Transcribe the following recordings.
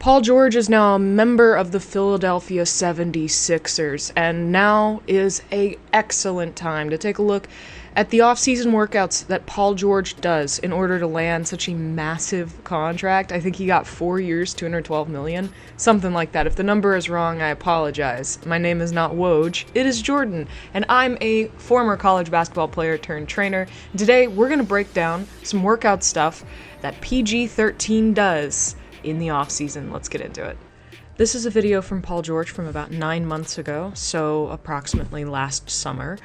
Paul George is now a member of the Philadelphia 76ers, and now is an excellent time to take a look at the off-season workouts that Paul George does in order to land such a massive contract. I think he got 4 years, $212 million, something like that. If the number is wrong, I apologize. My name is not Woj, it is Jordan, and I'm a former college basketball player turned trainer. And today, we're going to break down some workout stuff that PG-13 does in the off-season. Let's get into it. This is a video from Paul George from about 9 months ago, so approximately last summer.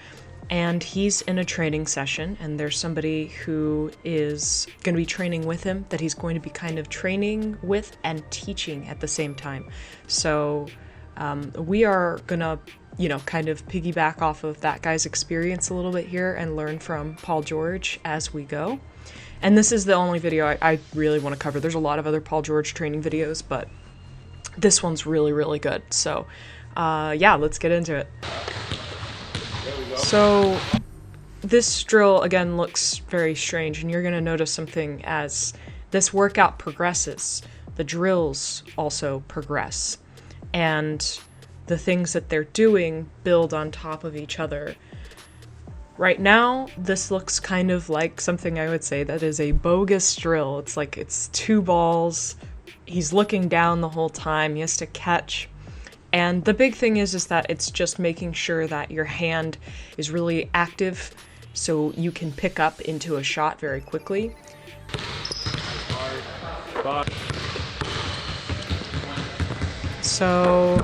And he's in a training session, and there's somebody who is going to be training with him that he's going to be kind of training with and teaching at the same time. So we are going to, kind of piggyback off of that guy's experience a little bit here and learn from Paul George as we go. And this is the only video I really want to cover. There's a lot of other Paul George training videos, but this one's really, really good. So, yeah, let's get into it. So, this drill, again, looks very strange, and you're going to notice something as this workout progresses. The drills also progress, and the things that they're doing build on top of each other. Right now, this looks kind of like something I would say that is a bogus drill. It's like it's two balls. He's looking down the whole time. He has to catch. And the big thing is that it's just making sure that your hand is really active so you can pick up into a shot very quickly. So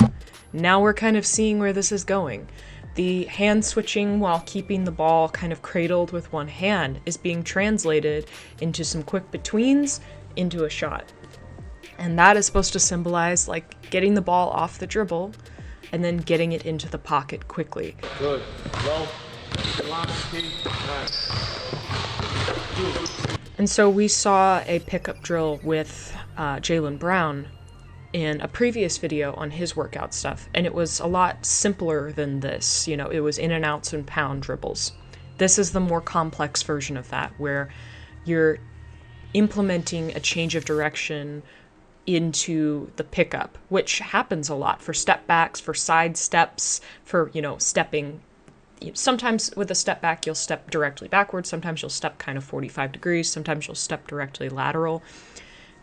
now we're kind of seeing where this is going. The hand switching while keeping the ball kind of cradled with one hand is being translated into some quick betweens into a shot. And that is supposed to symbolize like getting the ball off the dribble and then getting it into the pocket quickly. Good. Low. And so we saw a pickup drill with Jaylen Brown in a previous video on his workout stuff, and it was a lot simpler than this. It was in and outs and pound dribbles. This is the more complex version of that, where you're implementing a change of direction into the pickup, which happens a lot for step backs, for side steps, for, stepping. Sometimes with a step back, you'll step directly backwards. Sometimes you'll step kind of 45 degrees. Sometimes you'll step directly lateral.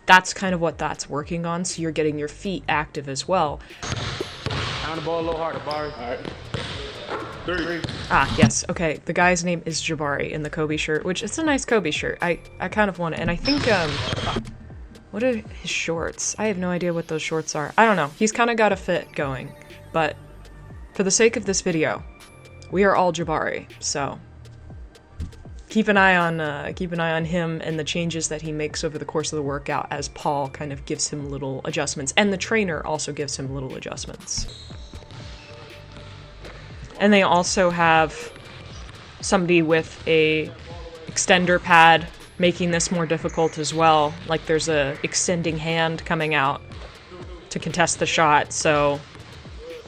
That's kind of what that's working on, so you're getting your feet active as well. Pound the ball a little harder, Bari. All right. Three. Ah, yes. Okay, the guy's name is Jabari in the Kobe shirt, which it's a nice Kobe shirt. I kind of want it, and I think, what are his shorts? I have no idea what those shorts are. I don't know. He's kind of got a fit going, but for the sake of this video, we are all Jabari, so keep an eye on him and the changes that he makes over the course of the workout as Paul kind of gives him little adjustments, and the trainer also gives him little adjustments. And they also have somebody with a extender pad making this more difficult as well. Like there's a extending hand coming out to contest the shot. So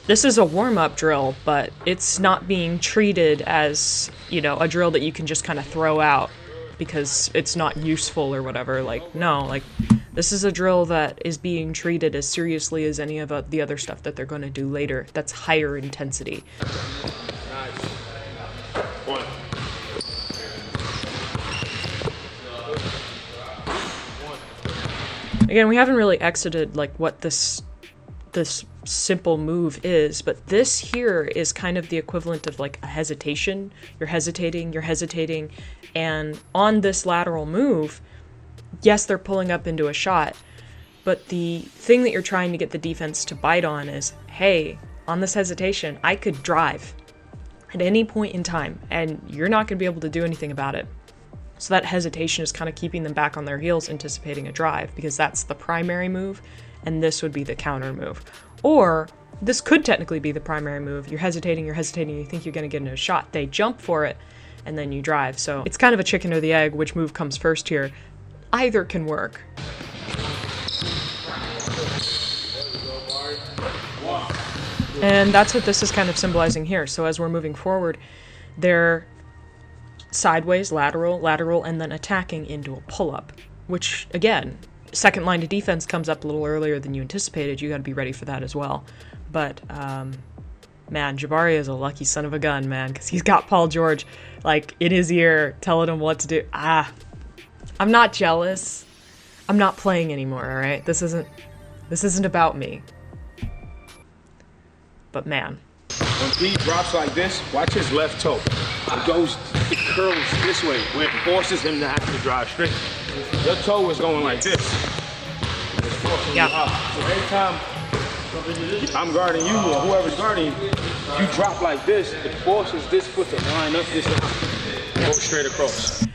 this is a warm-up drill, but it's not being treated as, a drill that you can just kind of throw out because it's not useful or whatever. Like, no, like, this is a drill that is being treated as seriously as any of the other stuff that they're going to do later that's higher intensity. Nice. One. Again, we haven't really exited, like, what this simple move is, but this here is kind of the equivalent of like a hesitation. You're hesitating, and on this lateral move, yes, they're pulling up into a shot, but the thing that you're trying to get the defense to bite on is, hey, on this hesitation, I could drive at any point in time, and you're not going to be able to do anything about it. So that hesitation is kind of keeping them back on their heels, anticipating a drive, because that's the primary move, and this would be the counter move. Or this could technically be the primary move. You're hesitating, you think you're going to get into a shot. They jump for it, and then you drive. So it's kind of a chicken or the egg, which move comes first here. Either can work. And that's what this is kind of symbolizing here. So as we're moving forward, they're sideways, lateral, and then attacking into a pull-up, which, again, second line of defense comes up a little earlier than you anticipated, you got to be ready for that as well. But man, Jabari is a lucky son of a gun, man, because he's got Paul George like in his ear telling him what to do. I'm not jealous. I'm not playing anymore, all right? This isn't about me. But man, when he drops like this, watch his left toe. It curls this way, where it forces him to have to drive straight. Your toe is going like this. It's forcing you up. So every time I'm guarding you or whoever's guarding you, if you drop like this, it forces this foot to line up this line. Go straight across.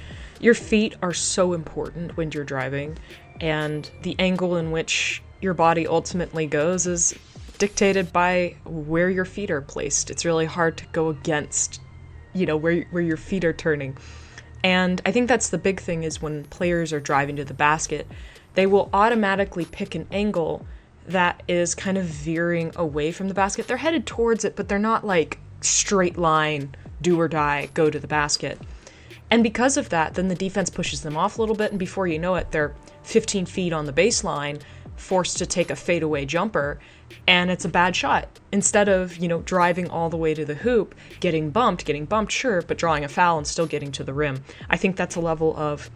Your feet are so important when you're driving, and the angle in which your body ultimately goes is dictated by where your feet are placed. It's really hard to go against, where your feet are turning. And I think that's the big thing, is when players are driving to the basket, they will automatically pick an angle that is kind of veering away from the basket. They're headed towards it, but they're not like straight line, do or die, go to the basket. And because of that, then the defense pushes them off a little bit, and before you know it, they're 15 feet on the baseline, forced to take a fadeaway jumper, and it's a bad shot. Instead of, driving all the way to the hoop, getting bumped, sure, but drawing a foul and still getting to the rim. I think that's a level of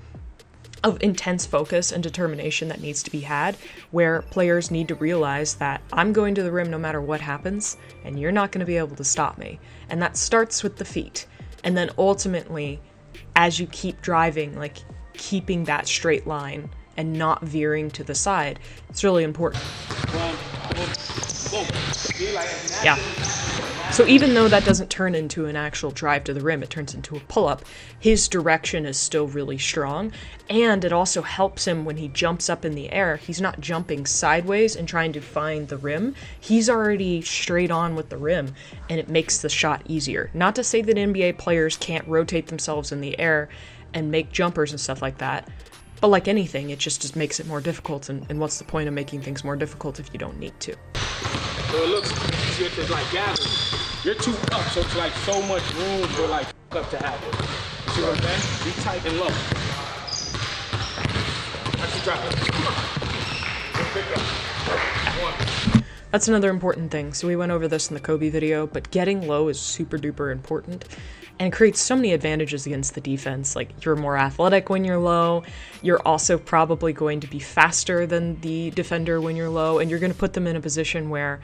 intense focus and determination that needs to be had, where players need to realize that I'm going to the rim no matter what happens, and you're not going to be able to stop me. And that starts with the feet. And then ultimately, as you keep driving, like keeping that straight line and not veering to the side, it's really important. Yeah. So even though that doesn't turn into an actual drive to the rim, it turns into a pull-up, his direction is still really strong, and it also helps him when he jumps up in the air. He's not jumping sideways and trying to find the rim. He's already straight on with the rim, and it makes the shot easier. Not to say that NBA players can't rotate themselves in the air and make jumpers and stuff like that, but like anything, it just makes it more difficult, and what's the point of making things more difficult if you don't need to? So it looks easier to like gather. You're too up, so it's like so much room for like up to happen. See what I'm saying? Be tight and low. Actually drop it. Come on. Pick up. One. That's another important thing. So we went over this in the Kobe video, but getting low is super duper important. And it creates so many advantages against the defense. Like, you're more athletic when you're low. You're also probably going to be faster than the defender when you're low. And you're going to put them in a position where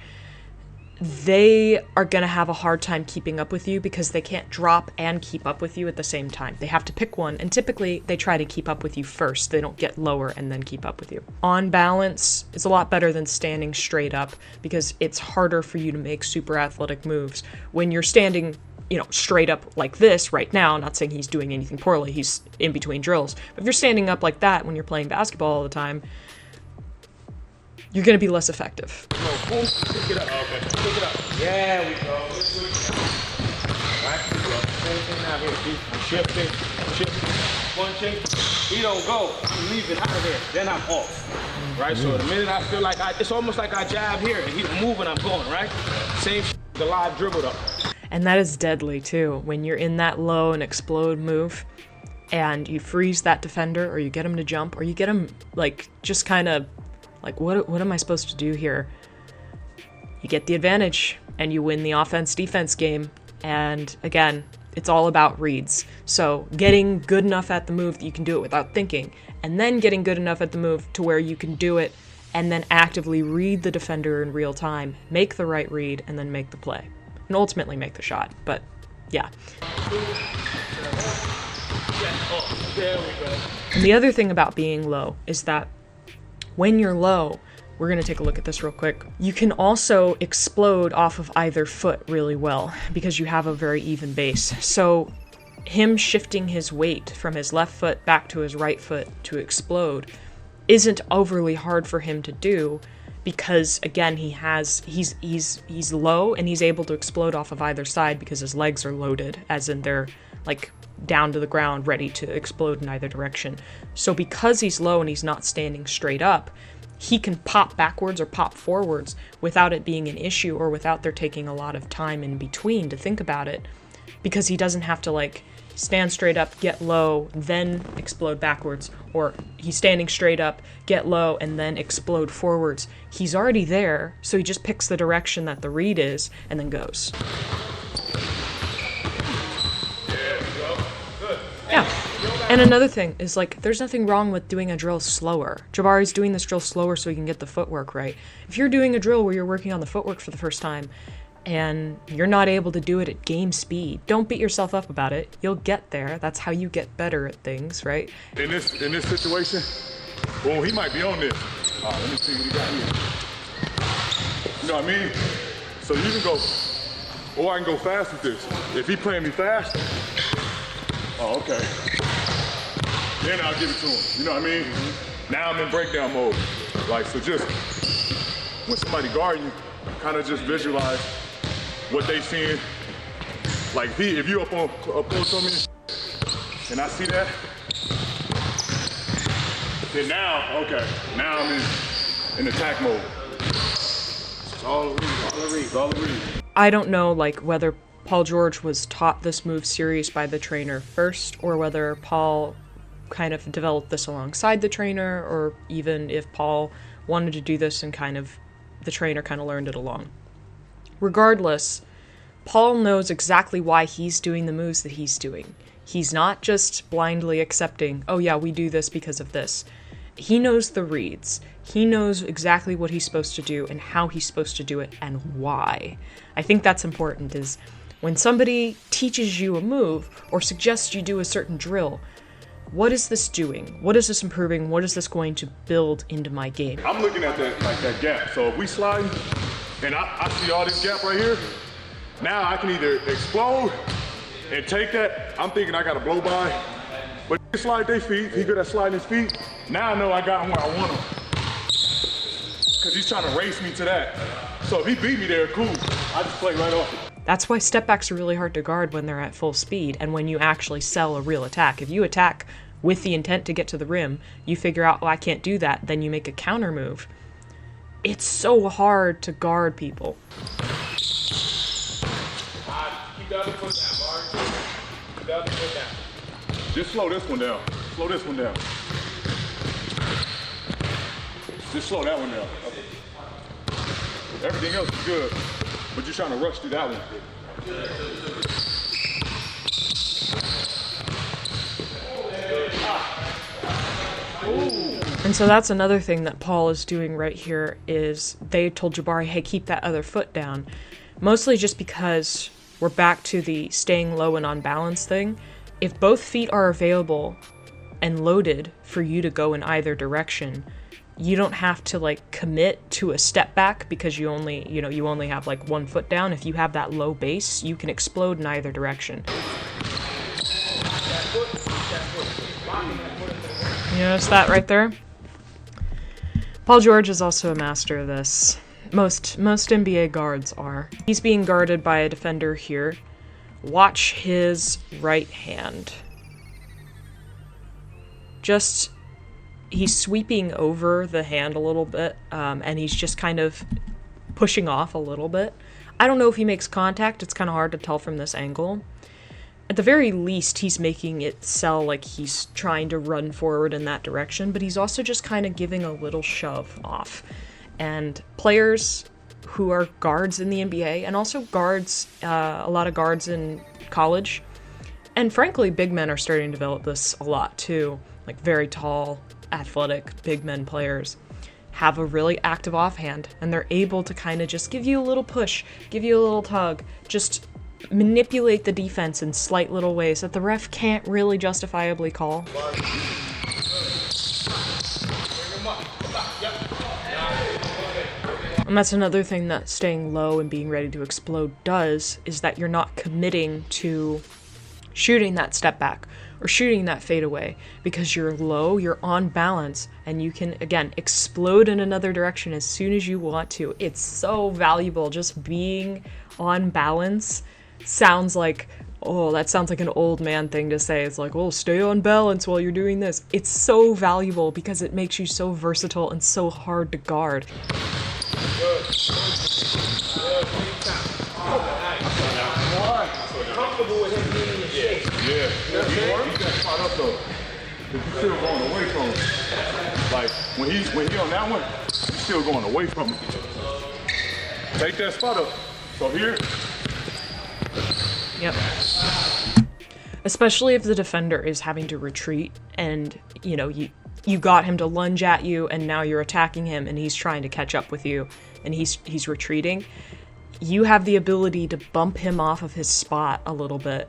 they are going to have a hard time keeping up with you, because they can't drop and keep up with you at the same time. They have to pick one. And typically, they try to keep up with you first. They don't get lower and then keep up with you. On balance, it's a lot better than standing straight up, because it's harder for you to make super athletic moves when you're standing straight up like this right now. Not saying he's doing anything poorly, he's in between drills. But if you're standing up like that when you're playing basketball all the time, you're going to be less effective. No, boom, pick it up. Okay. Pick it up. There we go. Right, same thing out here. Shifting, punching. He don't go. I'm leaving out of here. Then I'm off. Right? So the minute I feel like it's almost like I jab here and he's moving, I'm going, right? Same the live dribble up. And that is deadly too. When you're in that low and explode move and you freeze that defender, or you get him to jump, or you get him like just kind of like, what am I supposed to do here? You get the advantage and you win the offense-defense game. And again, it's all about reads. So getting good enough at the move that you can do it without thinking, and then getting good enough at the move to where you can do it and then actively read the defender in real time, make the right read, and then make the play. And ultimately make the shot. But yeah. And the other thing about being low is that when you're low, we're going to take a look at this real quick, you can also explode off of either foot really well, because you have a very even base. So him shifting his weight from his left foot back to his right foot to explode isn't overly hard for him to do, because again, he's low and he's able to explode off of either side because his legs are loaded, as in they're like down to the ground ready to explode in either direction. So because he's low and he's not standing straight up, he can pop backwards or pop forwards without it being an issue, or without there taking a lot of time in between to think about it, because he doesn't have to like stand straight up, get low, then explode backwards, or he's standing straight up, get low, and then explode forwards. He's already there, so he just picks the direction that the read is, and then goes. Yeah. And another thing is, like, there's nothing wrong with doing a drill slower. Jabari's doing this drill slower so he can get the footwork right. If you're doing a drill where you're working on the footwork for the first time, and you're not able to do it at game speed, don't beat yourself up about it. You'll get there. That's how you get better at things, right? In this situation, well, he might be on this. Let me see what he got here. You know what I mean? So you can go, or I can go fast with this. If he playing me fast, oh, okay. Then I'll give it to him. You know what I mean? Now I'm in breakdown mode. Like, so just when somebody guard you, kind of just visualize what they seeing. Like if you up close on me and I see that, then now, okay, now I'm in attack mode. It's all the read. I don't know, like, whether Paul George was taught this move series by the trainer first, or whether Paul kind of developed this alongside the trainer, or even if Paul wanted to do this and kind of the trainer kind of learned it along. Regardless, Paul knows exactly why he's doing the moves that he's doing. He's not just blindly accepting, oh yeah, we do this because of this. He knows the reads. He knows exactly what he's supposed to do and how he's supposed to do it and why. I think that's important, is when somebody teaches you a move or suggests you do a certain drill, what is this doing? What is this improving? What is this going to build into my game? I'm looking at that gap. So if we slide, and I see all this gap right here, now I can either explode and take that. I'm thinking I got to blow by, but he slide their feet. He good at sliding his feet. Now I know I got him where I want him, because he's trying to race me to that. So if he beat me there, cool. I just play right off it. That's why step backs are really hard to guard when they're at full speed and when you actually sell a real attack. If you attack with the intent to get to the rim, you figure out, oh, I can't do that, then you make a counter move. It's so hard to guard people. Keep the other foot down, Bart. Keep the other foot down. Just slow this one down. Slow this one down. Just slow that one down. Okay. Everything else is good, but you're trying to rush through that one. And so that's another thing that Paul is doing right here, is they told Jabari, hey, keep that other foot down. Mostly just because we're back to the staying low and on balance thing. If both feet are available and loaded for you to go in either direction, you don't have to like commit to a step back because you only have like one foot down. If you have that low base, you can explode in either direction. You notice that right there? Paul George is also a master of this. Most NBA guards are. He's being guarded by a defender here. Watch his right hand. He's sweeping over the hand a little bit, and he's just kind of pushing off a little bit. I don't know if he makes contact. It's kind of hard to tell from this angle. At the very least, he's making it sell like he's trying to run forward in that direction, but he's also just kind of giving a little shove off. And players who are guards in the NBA, and also guards, a lot of guards in college, and frankly, big men are starting to develop this a lot too. Like very tall, athletic, big men players have a really active offhand, and they're able to kind of just give you a little push, give you a little tug, just manipulate the defense in slight little ways that the ref can't really justifiably call. And that's another thing that staying low and being ready to explode does, is that you're not committing to shooting that step back or shooting that fade away, because you're low, you're on balance, and you can, again, explode in another direction as soon as you want to. It's so valuable. Just being on balance sounds like, oh, that sounds like an old man thing to say. It's like, oh, stay on balance while you're doing this. It's so valuable because it makes you so versatile and so hard to guard. Comfortable with him being in the shape. Yeah. He got caught up though. But you still going away from him. Like when he on that one, you still going away from him. Take that spot up. So here. Yep. Especially if the defender is having to retreat and, you know, you got him to lunge at you and now you're attacking him and he's trying to catch up with you and he's retreating. You have the ability to bump him off of his spot a little bit.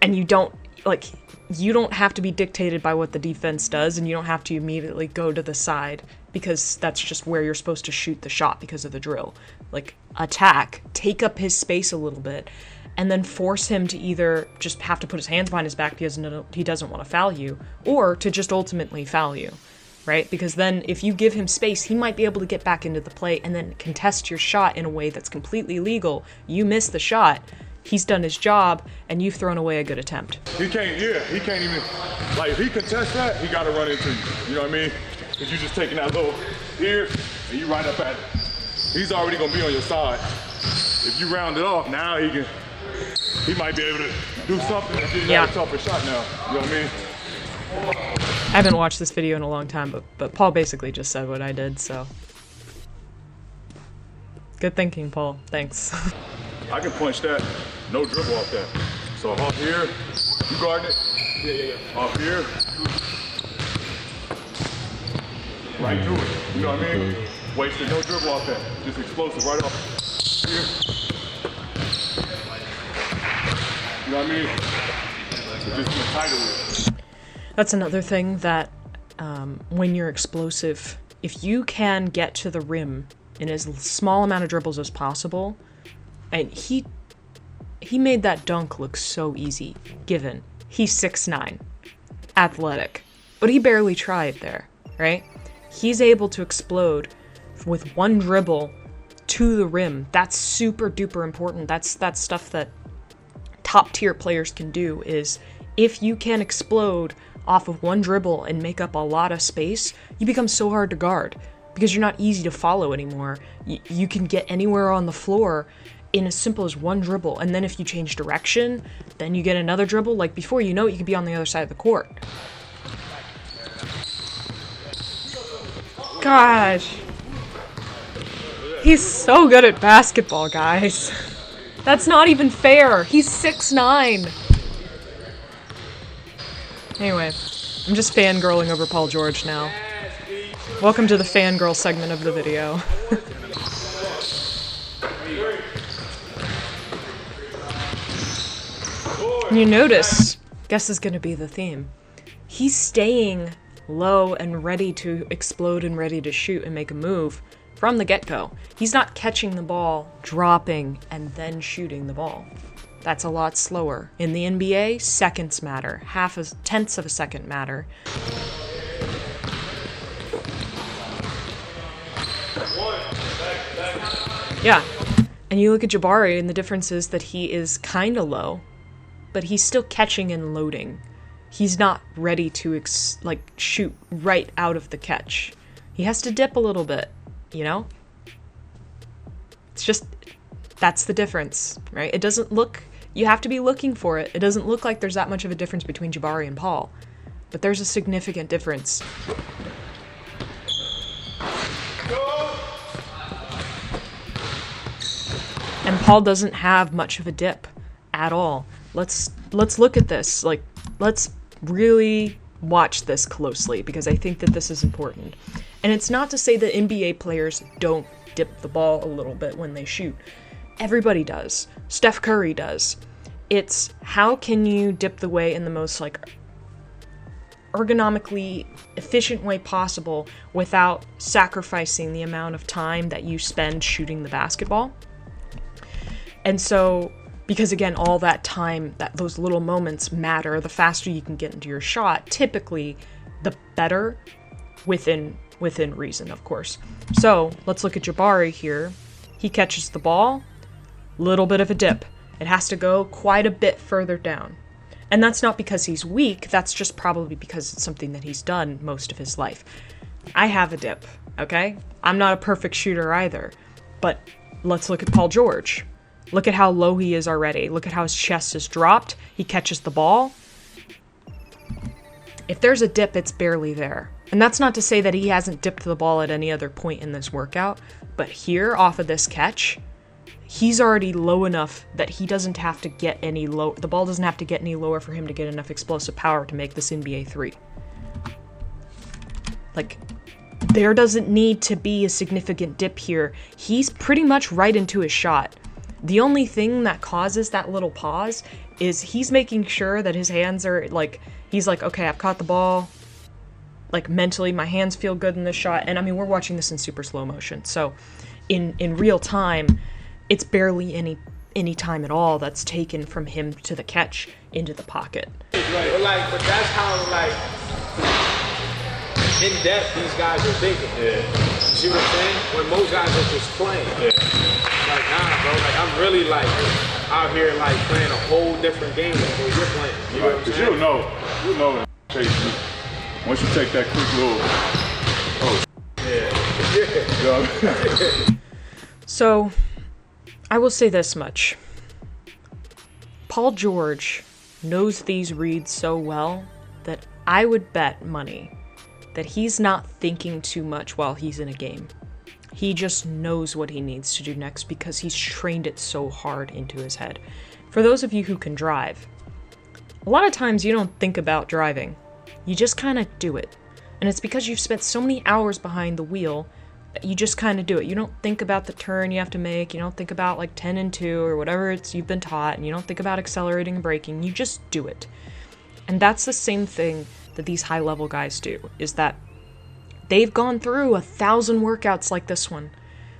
And you don't have to be dictated by what the defense does, and you don't have to immediately go to the side because that's just where you're supposed to shoot the shot because of the drill. Like, attack, take up his space a little bit, and then force him to either just have to put his hands behind his back because he doesn't want to foul you, or to just ultimately foul you, right? Because then if you give him space, he might be able to get back into the play and then contest your shot in a way that's completely legal. You miss the shot, he's done his job, and you've thrown away a good attempt. He can't even, like if he contests that, he got to run into you. You know what I mean? Because you're just taking that little here, and you right up at it. He's already going to be on your side. If you round it off, now he might be able to do something and get a tougher shot now. You know what I mean? I haven't watched this video in a long time, but Paul basically just said what I did, so. Good thinking, Paul. Thanks. I can punch that, no dribble off that. So off here, you guarding it? Yeah. Off here, right through it. You know what I mean? Wasted, no dribble off that. Just explosive right off here. You know what I mean? So just get tighter with it. That's another thing that when you're explosive, if you can get to the rim in as small amount of dribbles as possible, and he made that dunk look so easy, given he's 6'9", athletic, but he barely tried there, right? He's able to explode with one dribble to the rim. That's super duper important. That's stuff that top tier players can do, is if you can explode off of one dribble and make up a lot of space, you become so hard to guard because you're not easy to follow anymore. You can get anywhere on the floor in as simple as one dribble, and then if you change direction, then you get another dribble. Like, before you know it, you could be on the other side of the court. Gosh. He's so good at basketball, guys. That's not even fair. He's 6'9". Anyway, I'm just fangirling over Paul George now. Welcome to the fangirl segment of the video. And you notice, guess is going to be the theme. He's staying low and ready to explode and ready to shoot and make a move from the get-go. He's not catching the ball, dropping, and then shooting the ball. That's a lot slower. In the NBA, seconds matter. Tenths of a second matter. Yeah. And you look at Jabari, and the difference is that he is kind of low, but he's still catching and loading. He's not ready to shoot right out of the catch. He has to dip a little bit, you know? It's just, that's the difference, right? It doesn't look, you have to be looking for it. It doesn't look like there's that much of a difference between Jabari and Paul, but there's a significant difference. And Paul doesn't have much of a dip at all. Let's look at this. Like, let's really watch this closely, because I think that this is important. And it's not to say that NBA players don't dip the ball a little bit when they shoot. Everybody does. Steph Curry does. It's how can you dip the way in the most ergonomically efficient way possible without sacrificing the amount of time that you spend shooting the basketball. And so, because again, all that time, those little moments matter. The faster you can get into your shot, typically, the better, within reason, of course. So, let's look at Jabari here. He catches the ball, little bit of a dip. It has to go quite a bit further down. And that's not because he's weak, that's just probably because it's something that he's done most of his life. I have a dip, okay? I'm not a perfect shooter either. But let's look at Paul George. Look at how low he is already. Look at how his chest is dropped. He catches the ball. If there's a dip, it's barely there. And that's not to say that he hasn't dipped the ball at any other point in this workout, but here, off of this catch, he's already low enough that he doesn't have to get any low. The ball doesn't have to get any lower for him to get enough explosive power to make this NBA 3. Like, there doesn't need to be a significant dip here. He's pretty much right into his shot. The only thing that causes that little pause is he's making sure that his hands are, like, he's like, okay, I've caught the ball. Like, mentally, my hands feel good in this shot. And, I mean, we're watching this in super slow motion. So, in real time, it's barely any time at all that's taken from him to the catch into the pocket. Right, but that's how, like, in depth these guys are thinking. Yeah. You see what I'm saying? When most guys are just playing. Yeah. Like, nah, bro. Like, I'm really, like, out here, like, playing a whole different game than what you're playing. You know what I'm saying? Because you'll know once you take that quick little, Yeah. So, I will say this much. Paul George knows these reads so well that I would bet money that he's not thinking too much while he's in a game. He just knows what he needs to do next because he's trained it so hard into his head. For those of you who can drive, a lot of times you don't think about driving. You just kind of do it. And it's because you've spent so many hours behind the wheel that you just kind of do it. You don't think about the turn you have to make. You don't think about like 10 and 2 or whatever you've been taught. And you don't think about accelerating and braking. You just do it. And that's the same thing that these high-level guys do, is that they've gone through 1,000 workouts like this one,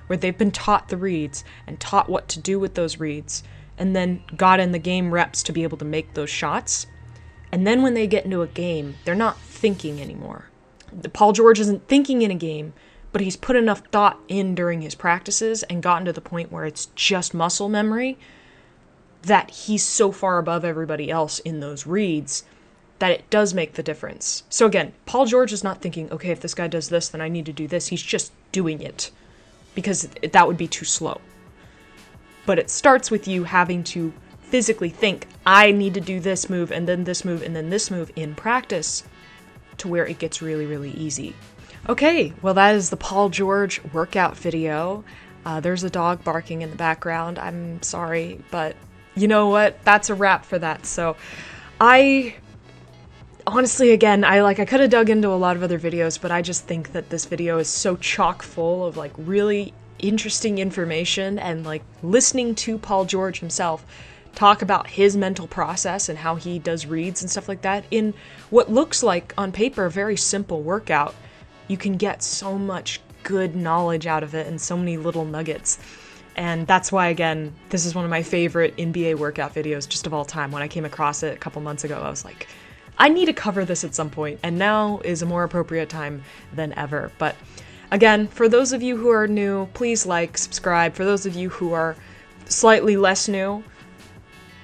where they've been taught the reads and taught what to do with those reads, and then got in the game reps to be able to make those shots. And then when they get into a game, they're not thinking anymore. Paul George isn't thinking in a game, but he's put enough thought in during his practices and gotten to the point where it's just muscle memory that he's so far above everybody else in those reads that it does make the difference. So again, Paul George is not thinking, okay, if this guy does this, then I need to do this. He's just doing it because that would be too slow. But it starts with you having to physically think, I need to do this move and then this move and then this move in practice to where it gets really, really easy. Okay, well that is the Paul George workout video. There's a dog barking in the background. I'm sorry, but you know what? That's a wrap for that. So honestly, again, I could have dug into a lot of other videos, but I just think that this video is so chock full of like really interesting information, and like listening to Paul George himself talk about his mental process and how he does reads and stuff like that in what looks like on paper a very simple workout. You can get so much good knowledge out of it and so many little nuggets. And that's why, again, this is one of my favorite NBA workout videos just of all time. When I came across it a couple months ago, I was like, I need to cover this at some point, and now is a more appropriate time than ever. But again, for those of you who are new, please like, subscribe. For those of you who are slightly less new,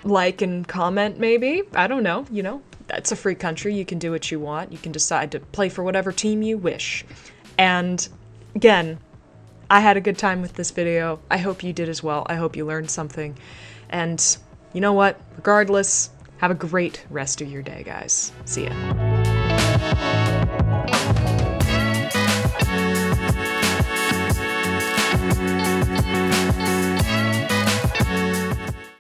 like and comment maybe. I don't know, that's a free country. You can do what you want. You can decide to play for whatever team you wish. And again, I had a good time with this video. I hope you did as well. I hope you learned something. And you know what? Regardless, have a great rest of your day, guys. See ya.